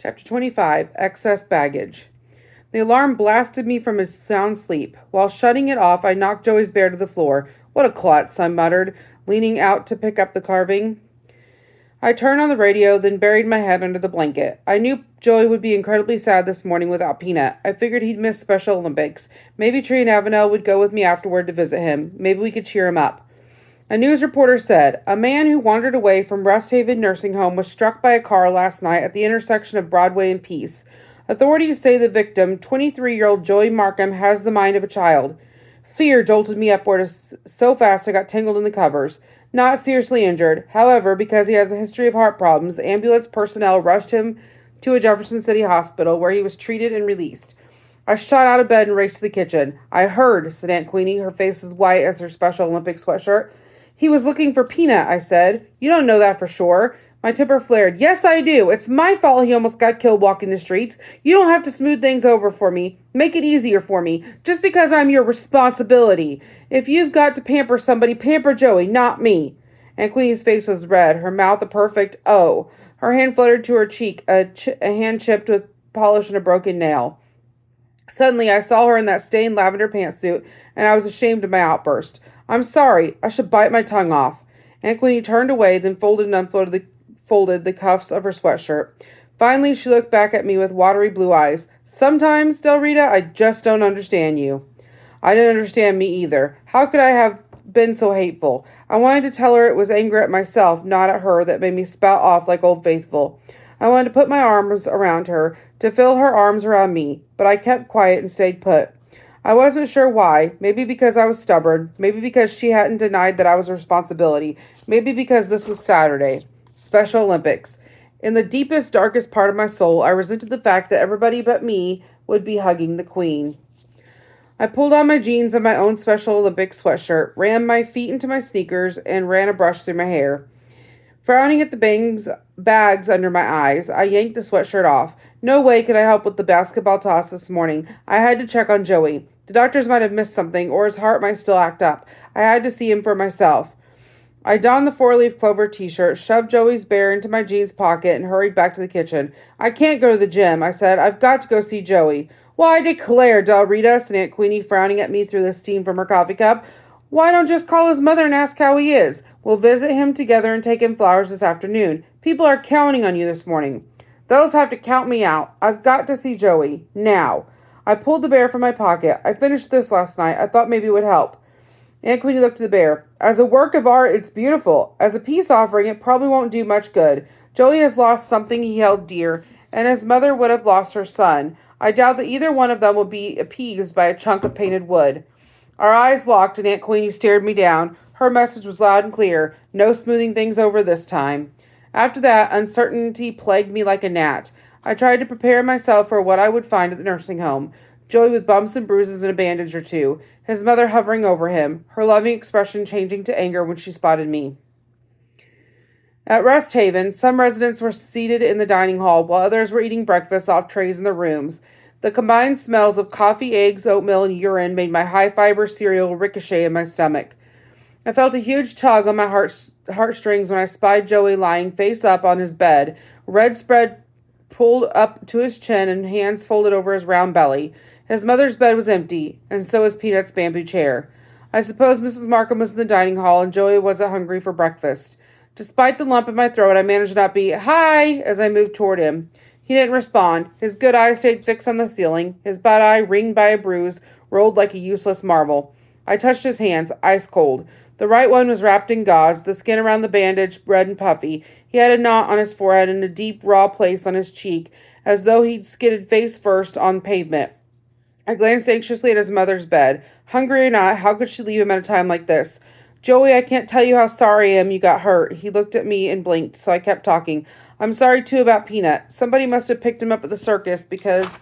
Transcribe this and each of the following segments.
Chapter 25, Excess Baggage. The alarm blasted me from a sound sleep. While shutting it off, I knocked Joey's bear to the floor. What a klutz, I muttered, leaning out to pick up the carving. I turned on the radio, then buried my head under the blanket. I knew Joey would be incredibly sad this morning without Peanut. I figured he'd miss Special Olympics. Maybe Tree and Avenel would go with me afterward to visit him. Maybe we could cheer him up. A news reporter said, a man who wandered away from Rest Haven Nursing Home was struck by a car last night at the intersection of Broadway and Peace. Authorities say the victim, 23-year-old Joey Markham, has the mind of a child. Fear jolted me upward so fast I got tangled in the covers. Not seriously injured. However, because he has a history of heart problems, ambulance personnel rushed him to a Jefferson City hospital where he was treated and released. I shot out of bed and raced to the kitchen. I heard, said Aunt Queenie, her face as white as her Special Olympics sweatshirt. He was looking for Peanut, I said. You don't know that for sure. My temper flared. Yes, I do. It's my fault he almost got killed walking the streets. You don't have to smooth things over for me. Make it easier for me. Just because I'm your responsibility. If you've got to pamper somebody, pamper Joey, not me. Aunt Queenie's face was red, her mouth a perfect O. Her hand fluttered to her cheek, a hand chipped with polish and a broken nail. Suddenly, I saw her in that stained lavender pantsuit, and I was ashamed of my outburst. I'm sorry. I should bite my tongue off. Aunt Queenie turned away, then folded and unfolded the cuffs of her sweatshirt. Finally, she looked back at me with watery blue eyes. Sometimes, Del Rita, I just don't understand you. I didn't understand me either. How could I have been so hateful? I wanted to tell her it was anger at myself, not at her, that made me spout off like Old Faithful. I wanted to put my arms around her, to feel her arms around me, but I kept quiet and stayed put. I wasn't sure why. Maybe because I was stubborn. Maybe because she hadn't denied that I was a responsibility. Maybe because this was Saturday. Special Olympics. In the deepest, darkest part of my soul, I resented the fact that everybody but me would be hugging the Queen. I pulled on my jeans and my own Special Olympics sweatshirt, rammed my feet into my sneakers, and ran a brush through my hair. Frowning at the bags under my eyes, I yanked the sweatshirt off. No way could I help with the basketball toss this morning. I had to check on Joey. The doctors might have missed something, or his heart might still act up. I had to see him for myself. I donned the four-leaf clover t-shirt, shoved Joey's bear into my jeans pocket, and hurried back to the kitchen. I can't go to the gym, I said. I've got to go see Joey. Why, I declare, Del Rita, said Aunt Queenie, frowning at me through the steam from her coffee cup. Why don't just call his mother and ask how he is? We'll visit him together and take him flowers this afternoon. People are counting on you this morning. Those have to count me out. I've got to see Joey. Now. I pulled the bear from my pocket. I finished this last night. I thought maybe it would help. Aunt Queenie looked at the bear. As a work of art, it's beautiful. As a peace offering, it probably won't do much good. Joey has lost something he held dear, and his mother would have lost her son. I doubt that either one of them will be appeased by a chunk of painted wood. Our eyes locked, and Aunt Queenie stared me down. Her message was loud and clear. No smoothing things over this time. After that, uncertainty plagued me like a gnat. I tried to prepare myself for what I would find at the nursing home. Joey with bumps and bruises and a bandage or two. His mother hovering over him, her loving expression changing to anger when she spotted me. At Rest Haven, some residents were seated in the dining hall, while others were eating breakfast off trays in their rooms. The combined smells of coffee, eggs, oatmeal, and urine made my high-fiber cereal ricochet in my stomach. I felt a huge tug on my heartstrings when I spied Joey lying face up on his bed, red spread pulled up to his chin and hands folded over his round belly. His mother's bed was empty, and so was Peanut's bamboo chair. I suppose Mrs. Markham was in the dining hall, and Joey wasn't hungry for breakfast. Despite the lump in my throat, I managed to not be, "Hi!" as I moved toward him. He didn't respond. His good eye stayed fixed on the ceiling. His bad eye, ringed by a bruise, rolled like a useless marble. I touched his hands, ice cold. The right one was wrapped in gauze, the skin around the bandage red and puffy. He had a knot on his forehead and a deep, raw place on his cheek, as though he'd skidded face first on pavement. I glanced anxiously at his mother's bed. Hungry or not, how could she leave him at a time like this? "Joey, I can't tell you how sorry I am you got hurt." He looked at me and blinked, so I kept talking. "I'm sorry, too, about Peanut. Somebody must have picked him up at the circus because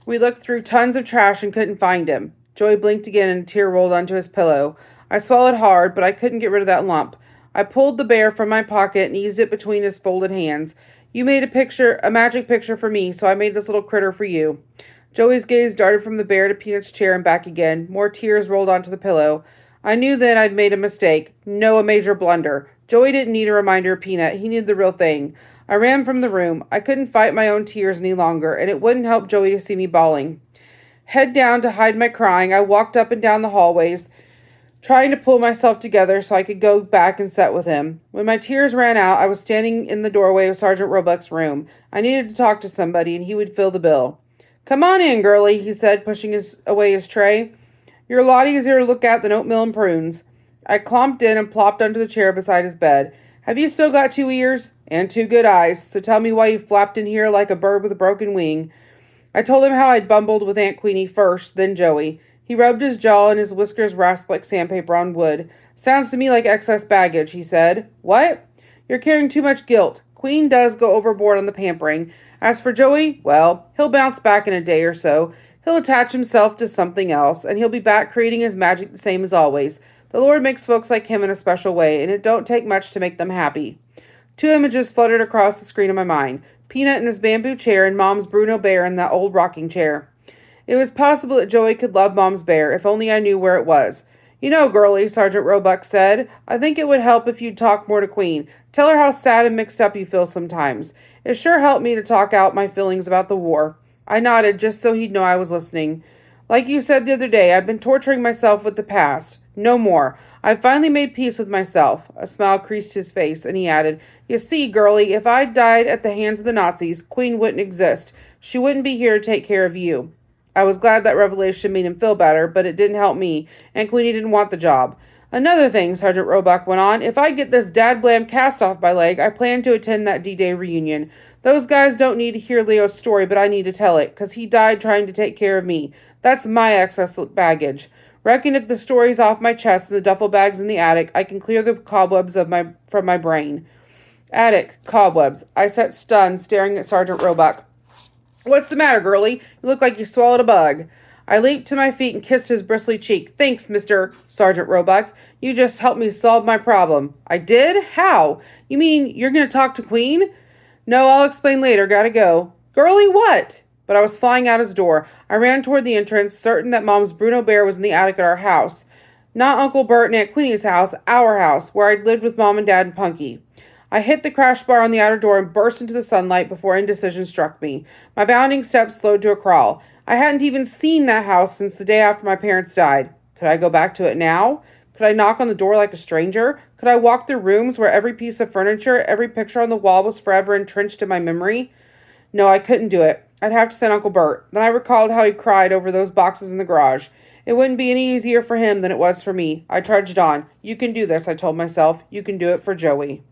we looked through tons of trash and couldn't find him." Joey blinked again and a tear rolled onto his pillow. I swallowed hard, but I couldn't get rid of that lump. I pulled the bear from my pocket and eased it between his folded hands. "You made a magic picture for me, so I made this little critter for you." Joey's gaze darted from the bear to Peanut's chair and back again. More tears rolled onto the pillow. I knew then I'd made a mistake. No, a major blunder. Joey didn't need a reminder of Peanut. He needed the real thing. I ran from the room. I couldn't fight my own tears any longer, and it wouldn't help Joey to see me bawling. Head down to hide my crying, I walked up and down the hallways, trying to pull myself together so I could go back and sit with him. When my tears ran out, I was standing in the doorway of Sergeant Roebuck's room. I needed to talk to somebody, and he would fill the bill. Come on in, girlie, he said, pushing away his tray. You're a lot easier to look at than oatmeal and prunes. I clomped in and plopped onto the chair beside his bed. Have you still got 2 ears? And 2 good eyes, so tell me why you flapped in here like a bird with a broken wing. I told him how I'd bumbled with Aunt Queenie first, then Joey. He rubbed his jaw and his whiskers rasped like sandpaper on wood. Sounds to me like excess baggage, he said. What? You're carrying too much guilt. Queen does go overboard on the pampering. As for Joey, well, he'll bounce back in a day or so. He'll attach himself to something else, and he'll be back creating his magic the same as always. The Lord makes folks like him in a special way, and it don't take much to make them happy. 2 images fluttered across the screen of my mind. Peanut in his bamboo chair and Mom's Bruno bear in that old rocking chair. It was possible that Joey could love Mom's bear, if only I knew where it was. You know, girlie, Sergeant Roebuck said, I think it would help if you'd talk more to Queen. Tell her how sad and mixed up you feel sometimes. It sure helped me to talk out my feelings about the war. I nodded just so he'd know I was listening. Like you said the other day, I've been torturing myself with the past. No more. I've finally made peace with myself. A smile creased his face, and he added, You see, girlie, if I'd died at the hands of the Nazis, Queen wouldn't exist. She wouldn't be here to take care of you. I was glad that revelation made him feel better, but it didn't help me, and Queenie didn't want the job. Another thing, Sergeant Roebuck went on, if I get this dad-blam cast off my leg, I plan to attend that D-Day reunion. Those guys don't need to hear Leo's story, but I need to tell it, 'cause he died trying to take care of me. That's my excess baggage. Reckon if the story's off my chest and the duffel bag's in the attic, I can clear the cobwebs from my brain. Attic, cobwebs. I sat stunned, staring at Sergeant Roebuck. What's the matter, girlie? You look like you swallowed a bug. I leaped to my feet and kissed his bristly cheek. Thanks, Mr. Sergeant Roebuck. You just helped me solve my problem. I did? How? You mean you're going to talk to Queen? No, I'll explain later. Gotta go. Girlie, what? But I was flying out his door. I ran toward the entrance, certain that Mom's Bruno bear was in the attic at our house. Not Uncle Bert and Aunt Queenie's house, our house, where I'd lived with Mom and Dad and Punky. I hit the crash bar on the outer door and burst into the sunlight before indecision struck me. My bounding steps slowed to a crawl. I hadn't even seen that house since the day after my parents died. Could I go back to it now? Could I knock on the door like a stranger? Could I walk through rooms where every piece of furniture, every picture on the wall was forever entrenched in my memory? No, I couldn't do it. I'd have to send Uncle Bert. Then I recalled how he cried over those boxes in the garage. It wouldn't be any easier for him than it was for me. I trudged on. You can do this, I told myself. You can do it for Joey.